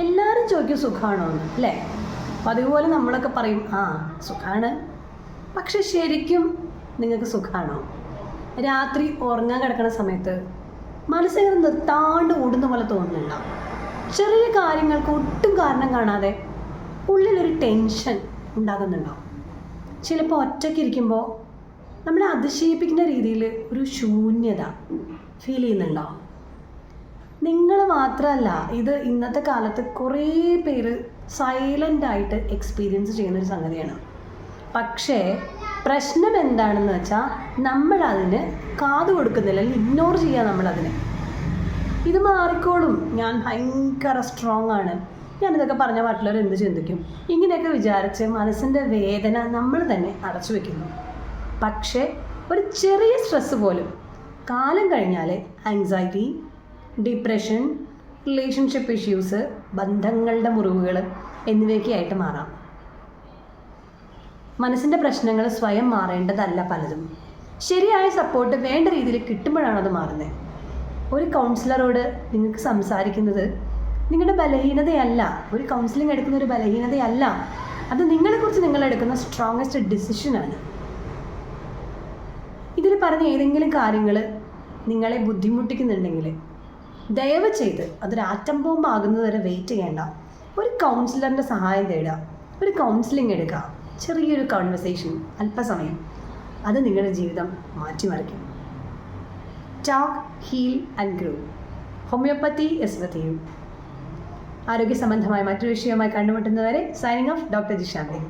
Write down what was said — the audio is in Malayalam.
എല്ലാവരും ചോദിക്കും സുഖമാണോ എന്ന്, അല്ലേ? അപ്പം അതുപോലെ നമ്മളൊക്കെ പറയും സുഖമാണ്. പക്ഷെ ശരിക്കും നിങ്ങൾക്ക് സുഖമാണോ? രാത്രി ഉറങ്ങാൻ കിടക്കുന്ന സമയത്ത് മനസ്സിങ്ങനെ നിർത്താണ്ട് ഓടുന്ന പോലെ തോന്നുന്നുണ്ടാവും. ചെറിയ കാര്യങ്ങൾക്ക് ഒട്ടും കാരണം കാണാതെ ഉള്ളിലൊരു ടെൻഷൻ ഉണ്ടാകുന്നുണ്ടാവും. ചിലപ്പോൾ ഒറ്റയ്ക്കിരിക്കുമ്പോൾ നമ്മളെ അതിശയിപ്പിക്കുന്ന രീതിയിൽ ഒരു ശൂന്യത ഫീൽ ചെയ്യുന്നുണ്ടാവും. നിങ്ങൾ മാത്രമല്ല, ഇത് ഇന്നത്തെ കാലത്ത് കുറേ പേര് സൈലൻ്റായിട്ട് എക്സ്പീരിയൻസ് ചെയ്യുന്നൊരു സംഗതിയാണ്. പക്ഷേ പ്രശ്നം എന്താണെന്ന് വെച്ചാൽ നമ്മളതിന് കാത് കൊടുക്കുന്നില്ല, അല്ലെങ്കിൽ ഇഗ്നോർ ചെയ്യുക നമ്മളതിനെ. ഇത് മാറിക്കോളും, ഞാൻ ഭയങ്കര സ്ട്രോങ് ആണ്, ഞാനിതൊക്കെ പറഞ്ഞ മറ്റുള്ളവർ എന്ത് ചിന്തിക്കും, ഇങ്ങനെയൊക്കെ വിചാരിച്ച് മനസ്സിൻ്റെ വേദന നമ്മൾ തന്നെ അടച്ചു വയ്ക്കുന്നു. പക്ഷേ ഒരു ചെറിയ സ്ട്രെസ്സ് പോലും കാലം കഴിഞ്ഞാൽ ആങ്സൈറ്റി, ഡിപ്രഷൻ, റിലേഷൻഷിപ്പ് ഇഷ്യൂസ്, ബന്ധങ്ങളുടെ മുറിവുകൾ എന്നിവയൊക്കെ ആയിട്ട് മാറാം. മനസ്സിൻ്റെ പ്രശ്നങ്ങൾ സ്വയം മാറേണ്ടതല്ല പലതും. ശരിയായ സപ്പോർട്ട് വേണ്ട രീതിയിൽ കിട്ടുമ്പോഴാണ് അത് മാറുന്നത്. ഒരു കൗൺസിലറോട് നിങ്ങൾക്ക് സംസാരിക്കുന്നത് നിങ്ങളുടെ ബലഹീനതയല്ല, ഒരു കൗൺസിലിംഗ് എടുക്കുന്ന ഒരു ബലഹീനതയല്ല, അത് നിങ്ങളെക്കുറിച്ച് നിങ്ങളെടുക്കുന്ന സ്ട്രോങ്ങസ്റ്റ് ഡിസിഷനാണ്. ഇതിൽ പറഞ്ഞ ഏതെങ്കിലും കാര്യങ്ങൾ നിങ്ങളെ ബുദ്ധിമുട്ടിക്കുന്നുണ്ടെങ്കിൽ ദയവ് ചെയ്ത് അതൊരു ആറ്റം ബോംബ് ആകുന്നത് വരെ വെയിറ്റ് ചെയ്യേണ്ട. ഒരു കൗൺസിലറിൻ്റെ സഹായം തേടുക, ഒരു കൗൺസിലിംഗ് എടുക്കുക, ചെറിയൊരു കോൺവെർസേഷൻ, അല്പസമയം, അത് നിങ്ങളുടെ ജീവിതം മാറ്റിമറിക്കും. Talk, heal and grow. Homeopathy is with you. ആരോഗ്യ സംബന്ധമായ മറ്റൊരു വിഷയവുമായി കണ്ടുമുട്ടുന്നവരെ സൈനിങ് ഓഫ്, ഡോക്ടർ ജിഷാന്തി.